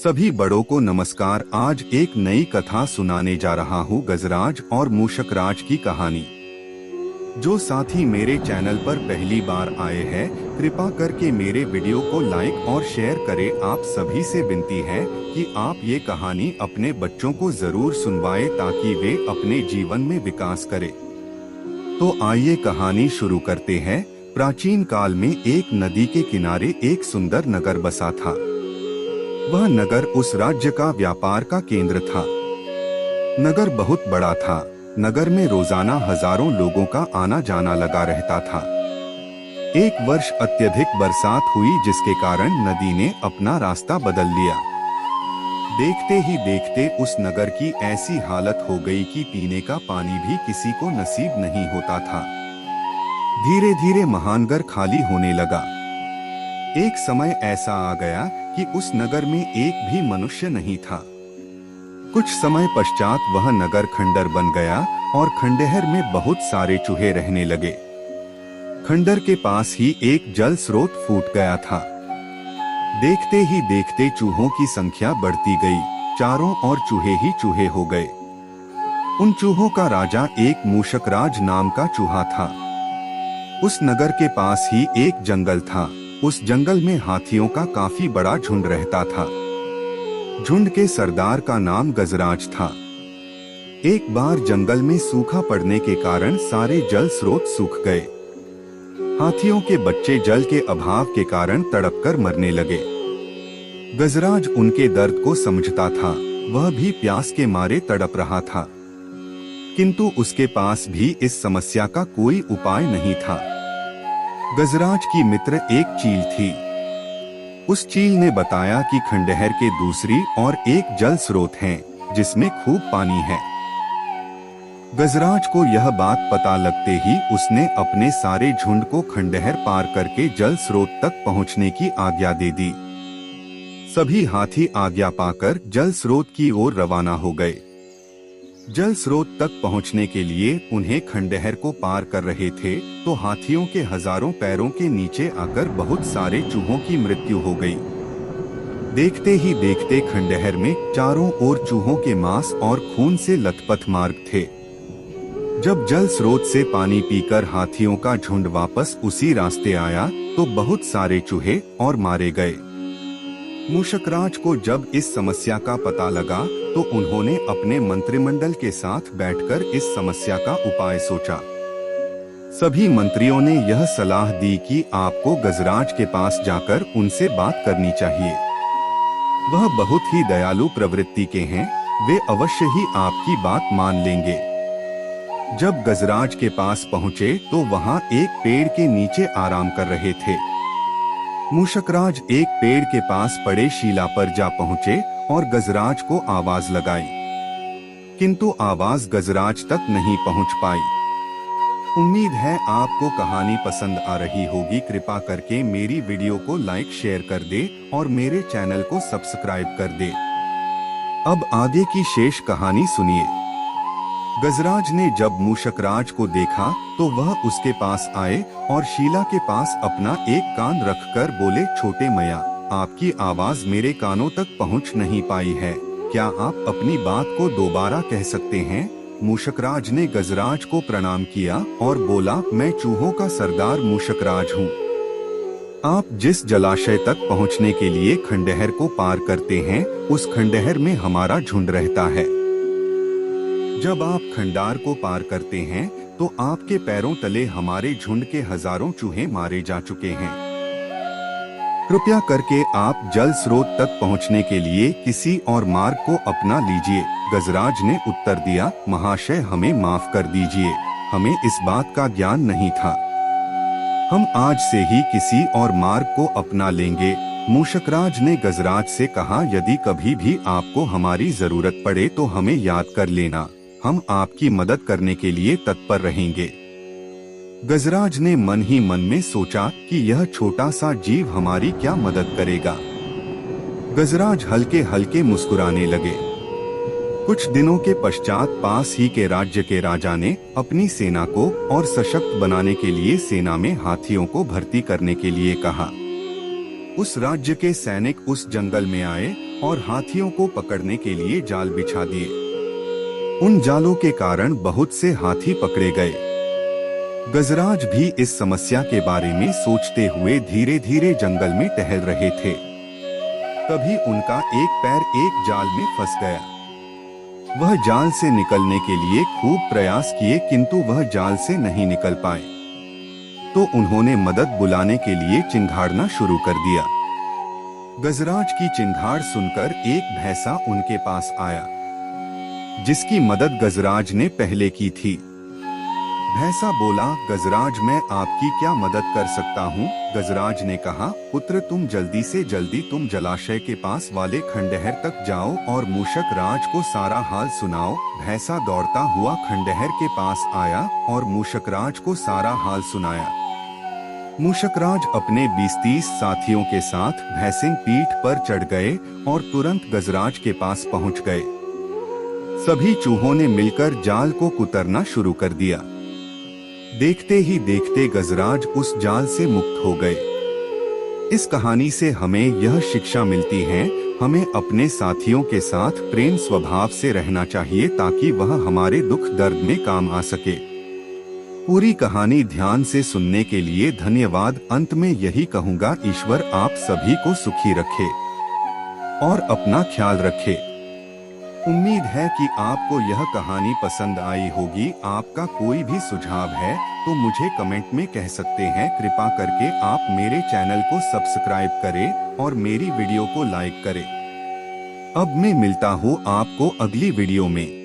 सभी बड़ों को नमस्कार। आज एक नई कथा सुनाने जा रहा हूँ, गजराज और मूषकराज की कहानी। जो साथी मेरे चैनल पर पहली बार आए हैं, कृपा करके मेरे वीडियो को लाइक और शेयर करें। आप सभी से विनती है कि आप ये कहानी अपने बच्चों को जरूर सुनवाएं ताकि वे अपने जीवन में विकास करें। तो आइए कहानी शुरू करते हैं। प्राचीन काल में एक नदी के किनारे एक सुंदर नगर बसा था। वह नगर उस राज्य का व्यापार का केंद्र था। नगर बहुत बड़ा था। नगर में रोजाना हजारों लोगों का आना जाना लगा रहता था। एक वर्ष अत्यधिक बरसात हुई, जिसके कारण नदी ने अपना रास्ता बदल लिया। देखते ही देखते उस नगर की ऐसी हालत हो गई कि पीने का पानी भी किसी को नसीब नहीं होता था। धीरे धीरे महानगर खाली होने लगा। एक समय ऐसा आ गया कि उस नगर में एक भी मनुष्य नहीं था। कुछ समय पश्चात वह नगर खंडर बन गया और खंडहर में बहुत सारे चूहे रहने लगे। खंडर के पास ही एक जल स्रोत फूट गया था। देखते ही देखते चूहों की संख्या बढ़ती गई। चारों ओर चूहे ही चूहे हो गए। उन चूहों का राजा एक मूषकराज नाम का चूहा था। उस नगर के पास ही एक जंगल था। उस जंगल में हाथियों का काफी बड़ा झुंड रहता था। झुंड के सरदार का नाम गजराज था। एक बार जंगल में सूखा पड़ने के कारण सारे जल स्रोत सूख गए। हाथियों के बच्चे जल के अभाव के कारण तड़पकर मरने लगे। गजराज उनके दर्द को समझता था। वह भी प्यास के मारे तड़प रहा था, किंतु उसके पास भी इस समस्या का कोई उपाय नहीं था। गजराज की मित्र एक चील थी। उस चील ने बताया कि खंडहर के दूसरी और एक जल स्रोत है जिसमें खूब पानी है। गजराज को यह बात पता लगते ही उसने अपने सारे झुंड को खंडहर पार करके जल स्रोत तक पहुंचने की आज्ञा दे दी। सभी हाथी आज्ञा पाकर जल स्रोत की ओर रवाना हो गए। जल स्रोत तक पहुंचने के लिए उन्हें खंडहर को पार कर रहे थे तो हाथियों के हजारों पैरों के नीचे आकर बहुत सारे चूहों की मृत्यु हो गई। देखते ही देखते खंडहर में चारों ओर चूहों के मांस और खून से लथपथ मार्ग थे। जब जल स्रोत से पानी पीकर हाथियों का झुंड वापस उसी रास्ते आया तो बहुत सारे चूहे और मारे गए। मूषकराज को जब इस समस्या का पता लगा तो उन्होंने अपने मंत्रिमंडल के साथ बैठकर इस समस्या का उपाय सोचा। सभी मंत्रियों ने यह सलाह दी कि आपको गजराज के पास जाकर उनसे बात करनी चाहिए। वह बहुत ही दयालु प्रवृत्ति के हैं। वे अवश्य ही आपकी बात मान लेंगे। जब गजराज के पास पहुँचे तो वहाँ एक पेड़ के नीचे आराम कर रहे थे। मूषकराज एक पेड़ के पास पड़े शीला पर जा पहुँचे और गजराज को आवाज लगाई, किंतु आवाज गजराज तक नहीं पहुँच पाई। उम्मीद है आपको कहानी पसंद आ रही होगी। कृपा करके मेरी वीडियो को लाइक शेयर कर दे और मेरे चैनल को सब्सक्राइब कर दे। अब आगे की शेष कहानी सुनिए। गजराज ने जब मूषकराज को देखा तो वह उसके पास आए और शीला के पास अपना एक कान रखकर बोले, छोटे मैया, आपकी आवाज मेरे कानों तक पहुंच नहीं पाई है। क्या आप अपनी बात को दोबारा कह सकते हैं? मूषकराज ने गजराज को प्रणाम किया और बोला, मैं चूहों का सरदार मूषकराज हूँ। आप जिस जलाशय तक पहुँचने के लिए खंडहर को पार करते हैं, उस खंडहर में हमारा झुंड रहता है। जब आप खंडार को पार करते हैं तो आपके पैरों तले हमारे झुंड के हजारों चूहे मारे जा चुके हैं। कृपया करके आप जल स्रोत तक पहुंचने के लिए किसी और मार्ग को अपना लीजिए। गजराज ने उत्तर दिया, महाशय, हमें माफ कर दीजिए, हमें इस बात का ज्ञान नहीं था। हम आज से ही किसी और मार्ग को अपना लेंगे। मूषकराज ने गजराज से कहा, यदि कभी भी आपको हमारी जरूरत पड़े तो हमें याद कर लेना। हम आपकी मदद करने के लिए तत्पर रहेंगे। गजराज ने मन ही मन में सोचा कि यह छोटा सा जीव हमारी क्या मदद करेगा। गजराज हल्के हल्के मुस्कुराने लगे। कुछ दिनों के पश्चात पास ही के राज्य के राजा ने अपनी सेना को और सशक्त बनाने के लिए सेना में हाथियों को भर्ती करने के लिए कहा। उस राज्य के सैनिक उस जंगल में आए और हाथियों को पकड़ने के लिए जाल बिछा दिए। उन जालों के कारण बहुत से हाथी पकड़े गए। गजराज भी इस समस्या के बारे में सोचते हुए धीरे धीरे जंगल में टहल रहे थे। तभी उनका एक पैर एक जाल में फंस गया। वह जाल से निकलने के लिए खूब प्रयास किए, किंतु वह जाल से नहीं निकल पाए। तो उन्होंने मदद बुलाने के लिए चिंघाड़ना शुरू कर दिया। गजराज की चिंघाड़ सुनकर एक भैंसा उनके पास आया, जिसकी मदद गजराज ने पहले की थी। भैंसा बोला, गजराज मैं आपकी क्या मदद कर सकता हूँ? गजराज ने कहा, पुत्र तुम जल्दी से जल्दी तुम जलाशय के पास वाले खंडहर तक जाओ और मूषक राज को सारा हाल सुनाओ। भैंसा दौड़ता हुआ खंडहर के पास आया और मूषक राज को सारा हाल सुनाया। मूषक राज अपने 20-30 साथियों के साथ भैंसिंग पीठ पर चढ़ गए और तुरंत गजराज के पास पहुँच गए। सभी चूहों ने मिलकर जाल को कुतरना शुरू कर दिया। देखते ही देखते गजराज उस जाल से मुक्त हो गए। इस कहानी से हमें यह शिक्षा मिलती है, हमें अपने साथियों के साथ प्रेम स्वभाव से रहना चाहिए ताकि वह हमारे दुख दर्द में काम आ सके। पूरी कहानी ध्यान से सुनने के लिए धन्यवाद। अंत में यही कहूँगा, ईश्वर आप सभी को सुखी रखे और अपना ख्याल रखे। उम्मीद है कि आपको यह कहानी पसंद आई होगी। आपका कोई भी सुझाव है तो मुझे कमेंट में कह सकते हैं। कृपा करके आप मेरे चैनल को सब्सक्राइब करें और मेरी वीडियो को लाइक करें। अब मैं मिलता हूँ आपको अगली वीडियो में।